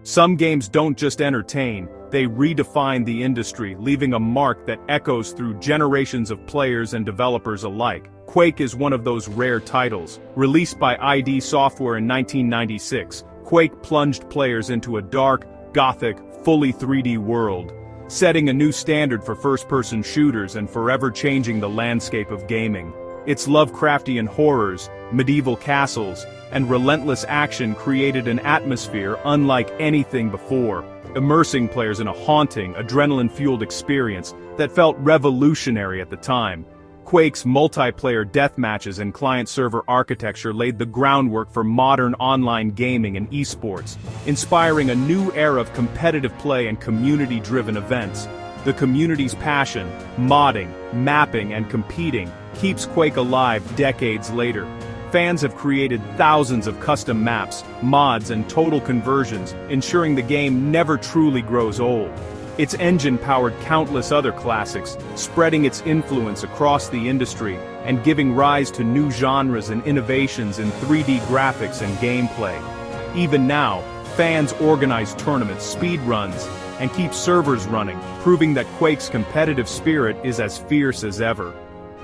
Some games don't just entertain, they redefine the industry, leaving a mark that echoes through generations of players and developers alike. Quake is one of those rare titles. Released by ID Software in 1996, Quake plunged players into a dark, gothic, fully 3D world, setting a new standard for first-person shooters and forever changing the landscape of gaming. Its Lovecraftian horrors, medieval castles, and relentless action created an atmosphere unlike anything before, immersing players in a haunting, adrenaline-fueled experience that felt revolutionary at the time. Quake's multiplayer deathmatches and client-server architecture laid the groundwork for modern online gaming and esports, inspiring a new era of competitive play and community-driven events. The community's passion, modding, mapping, and competing keeps Quake alive decades later. Fans have created thousands of custom maps, mods, and total conversions, ensuring the game never truly grows old. Its engine powered countless other classics, spreading its influence across the industry and giving rise to new genres and innovations in 3D graphics and gameplay. Even now, fans organize tournaments, speedruns, and keep servers running, proving that Quake's competitive spirit is as fierce as ever.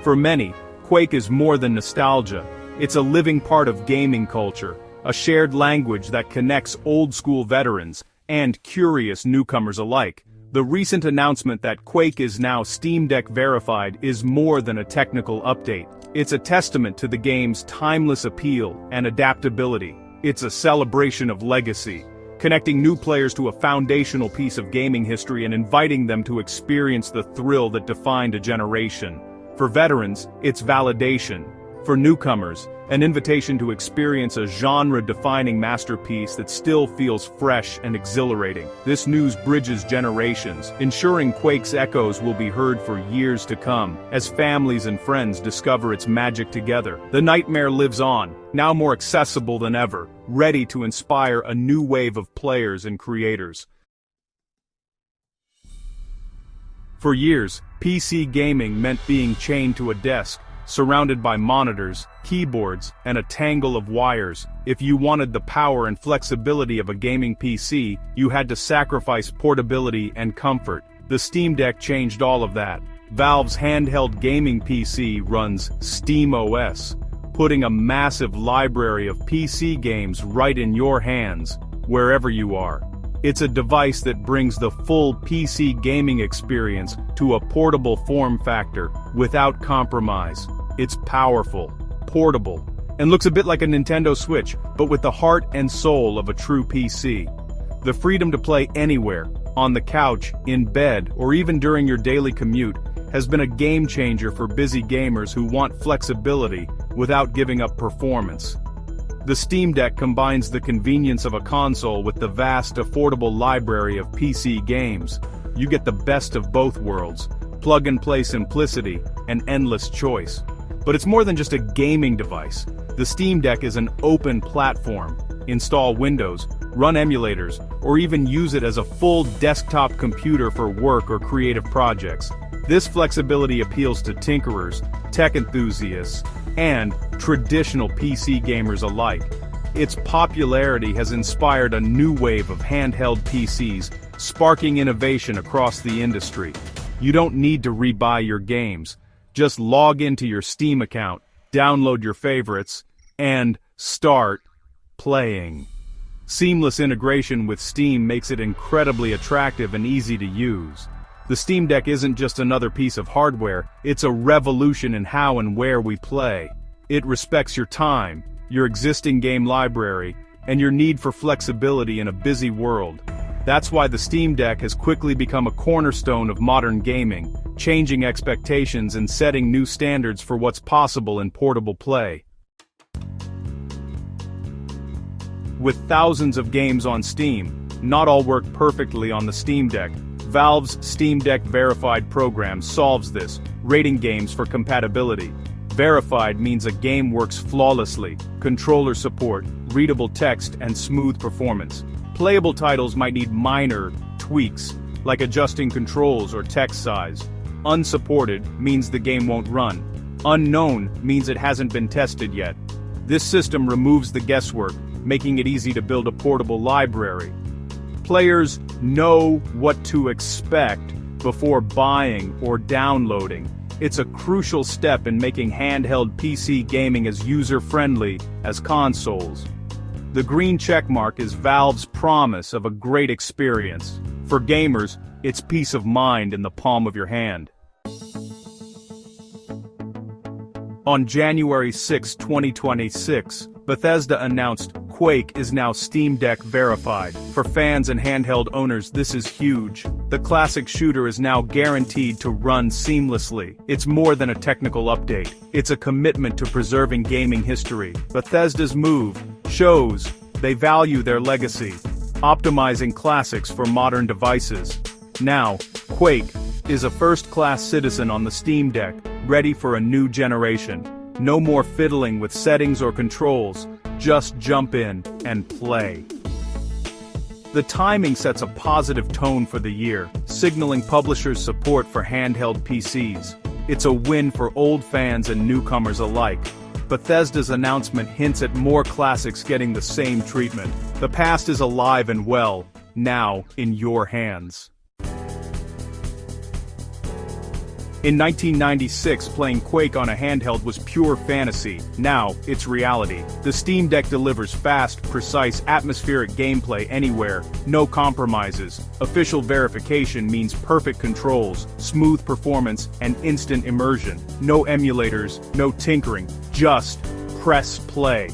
For many, Quake is more than nostalgia. It's a living part of gaming culture, a shared language that connects old-school veterans and curious newcomers alike. The recent announcement that Quake is now Steam Deck verified is more than a technical update. It's a testament to the game's timeless appeal and adaptability. It's a celebration of legacy, connecting new players to a foundational piece of gaming history and inviting them to experience the thrill that defined a generation. For veterans, it's validation. For newcomers, an invitation to experience a genre-defining masterpiece that still feels fresh and exhilarating. This news bridges generations, ensuring Quake's echoes will be heard for years to come, as families and friends discover its magic together. The nightmare lives on, now more accessible than ever, ready to inspire a new wave of players and creators. For years, PC gaming meant being chained to a desk, surrounded by monitors, keyboards, and a tangle of wires. If you wanted the power and flexibility of a gaming PC, you had to sacrifice portability and comfort. The Steam Deck changed all of that. Valve's handheld gaming PC runs SteamOS, putting a massive library of PC games right in your hands, wherever you are. It's a device that brings the full PC gaming experience to a portable form factor, without compromise. It's powerful, portable, and looks a bit like a Nintendo Switch, but with the heart and soul of a true PC. The freedom to play anywhere, on the couch, in bed, or even during your daily commute, has been a game changer for busy gamers who want flexibility without giving up performance. The Steam Deck combines the convenience of a console with the vast, affordable library of PC games. You get the best of both worlds, plug-and-play simplicity, and endless choice. But it's more than just a gaming device. The Steam Deck is an open platform. Install Windows, run emulators, or even use it as a full desktop computer for work or creative projects. This flexibility appeals to tinkerers, tech enthusiasts, and traditional PC gamers alike. Its popularity has inspired a new wave of handheld PCs, sparking innovation across the industry. You don't need to rebuy your games. Just log into your Steam account, download your favorites, and start playing. Seamless integration with Steam makes it incredibly attractive and easy to use. The Steam Deck isn't just another piece of hardware, it's a revolution in how and where we play. It respects your time, your existing game library, and your need for flexibility in a busy world. That's why the Steam Deck has quickly become a cornerstone of modern gaming, changing expectations and setting new standards for what's possible in portable play. With thousands of games on Steam, not all work perfectly on the Steam Deck. Valve's Steam Deck Verified program solves this, rating games for compatibility. Verified means a game works flawlessly, controller support, readable text, and smooth performance. Playable titles might need minor tweaks, like adjusting controls or text size. Unsupported means the game won't run. Unknown means it hasn't been tested yet. This system removes the guesswork, making it easy to build a portable library. Players know what to expect before buying or downloading. It's a crucial step in making handheld PC gaming as user-friendly as consoles. The green checkmark is Valve's promise of a great experience. For gamers, it's peace of mind in the palm of your hand. On January 6, 2026, Bethesda announced Quake is now Steam Deck verified. For fans and handheld owners, this is huge. The classic shooter is now guaranteed to run seamlessly. It's more than a technical update. It's a commitment to preserving gaming history. Bethesda's move shows they value their legacy, optimizing classics for modern devices. Now, Quake is a first-class citizen on the Steam Deck, ready for a new generation. No more fiddling with settings or controls, just jump in and play. The timing sets a positive tone for the year, signaling publishers' support for handheld PCs. It's a win for old fans and newcomers alike. Bethesda's announcement hints at more classics getting the same treatment. The past is alive and well, now in your hands. In 1996, playing Quake on a handheld was pure fantasy. Now, it's reality. The Steam Deck delivers fast, precise, atmospheric gameplay anywhere, no compromises. Official verification means perfect controls, smooth performance, and instant immersion. No emulators, no tinkering, just press play.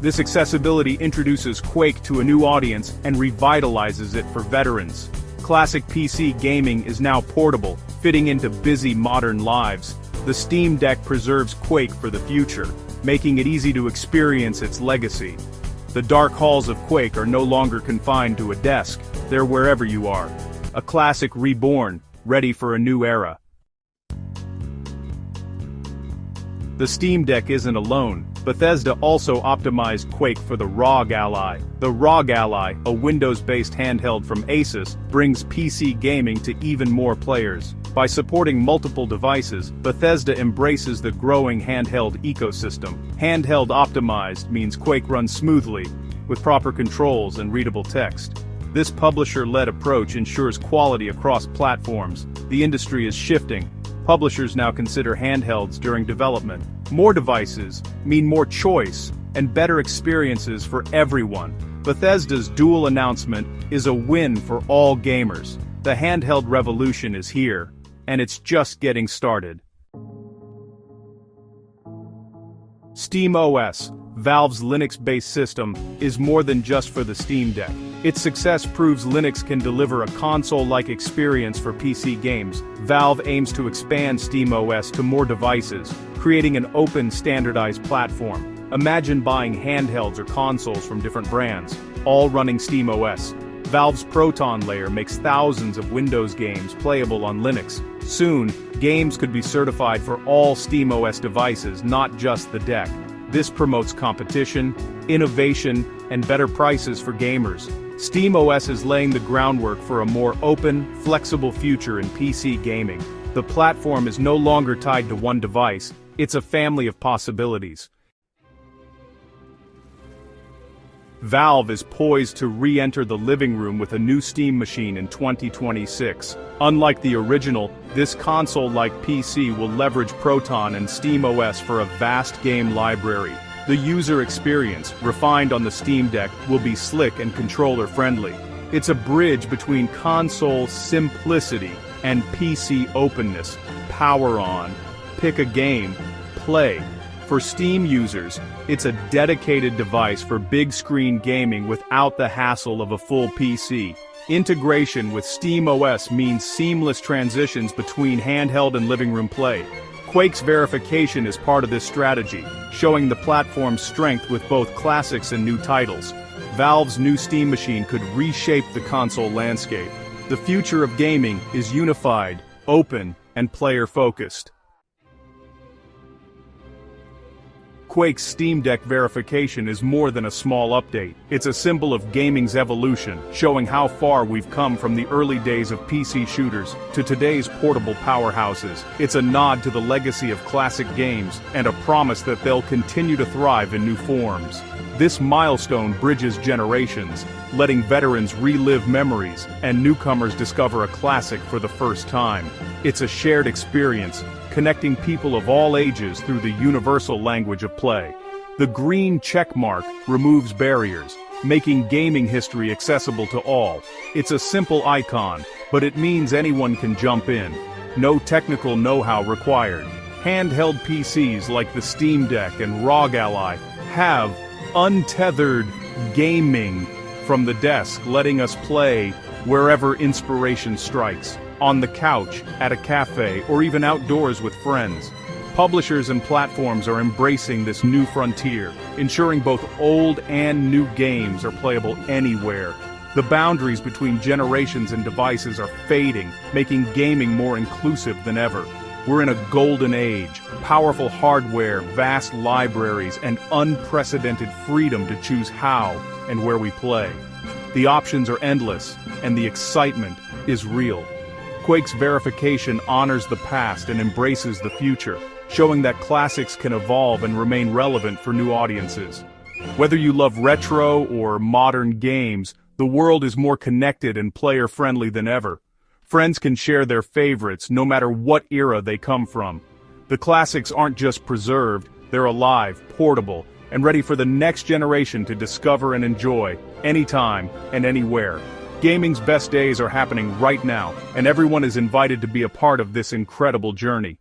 This accessibility introduces Quake to a new audience and revitalizes it for veterans. Classic PC gaming is now portable, fitting into busy modern lives. The Steam Deck preserves Quake for the future, making it easy to experience its legacy. The dark halls of Quake are no longer confined to a desk, they're wherever you are. A classic reborn, ready for a new era. The Steam Deck isn't alone. Bethesda also optimized Quake for the ROG Ally. The ROG Ally, a Windows-based handheld from Asus, brings PC gaming to even more players. By supporting multiple devices, Bethesda embraces the growing handheld ecosystem. Handheld optimized means Quake runs smoothly, with proper controls and readable text. This publisher-led approach ensures quality across platforms. The industry is shifting. Publishers now consider handhelds during development. More devices mean more choice and better experiences for everyone. Bethesda's dual announcement is a win for all gamers. The handheld revolution is here, and it's just getting started. SteamOS, Valve's Linux-based system, is more than just for the Steam Deck. Its success proves Linux can deliver a console-like experience for PC games. Valve aims to expand SteamOS to more devices, creating an open, standardized platform. Imagine buying handhelds or consoles from different brands, all running SteamOS. Valve's Proton layer makes thousands of Windows games playable on Linux. Soon, games could be certified for all SteamOS devices, not just the deck. This promotes competition, innovation, and better prices for gamers. SteamOS is laying the groundwork for a more open, flexible future in PC gaming. The platform is no longer tied to one device, it's a family of possibilities. Valve is poised to re-enter the living room with a new Steam machine in 2026. Unlike the original, this console-like PC will leverage Proton and SteamOS for a vast game library. The user experience, refined on the Steam Deck, will be slick and controller-friendly. It's a bridge between console simplicity and PC openness. Power on, pick a game, play. For Steam users, it's a dedicated device for big-screen gaming without the hassle of a full PC. Integration with SteamOS means seamless transitions between handheld and living room play. Quake's verification is part of this strategy, showing the platform's strength with both classics and new titles. Valve's new Steam machine could reshape the console landscape. The future of gaming is unified, open, and player-focused. Quake's Steam Deck verification is more than a small update. It's a symbol of gaming's evolution, showing how far we've come from the early days of PC shooters to today's portable powerhouses. It's a nod to the legacy of classic games and a promise that they'll continue to thrive in new forms. This milestone bridges generations, letting veterans relive memories and newcomers discover a classic for the first time. It's a shared experience, connecting people of all ages through the universal language of play. The green check mark removes barriers, making gaming history accessible to all. It's a simple icon, but it means anyone can jump in. No technical know-how required. Handheld PCs like the Steam Deck and ROG Ally have untethered gaming from the desk, letting us play wherever inspiration strikes, on the couch, at a cafe, or even outdoors with friends. Publishers and platforms are embracing this new frontier, ensuring both old and new games are playable anywhere. The boundaries between generations and devices are fading, making gaming more inclusive than ever. We're in a golden age, powerful hardware, vast libraries, and unprecedented freedom to choose how and where we play. The options are endless, and the excitement is real. Quake's verification honors the past and embraces the future, showing that classics can evolve and remain relevant for new audiences. Whether you love retro or modern games, the world is more connected and player-friendly than ever. Friends can share their favorites no matter what era they come from. The classics aren't just preserved, they're alive, portable, and ready for the next generation to discover and enjoy, anytime and anywhere. Gaming's best days are happening right now, and everyone is invited to be a part of this incredible journey.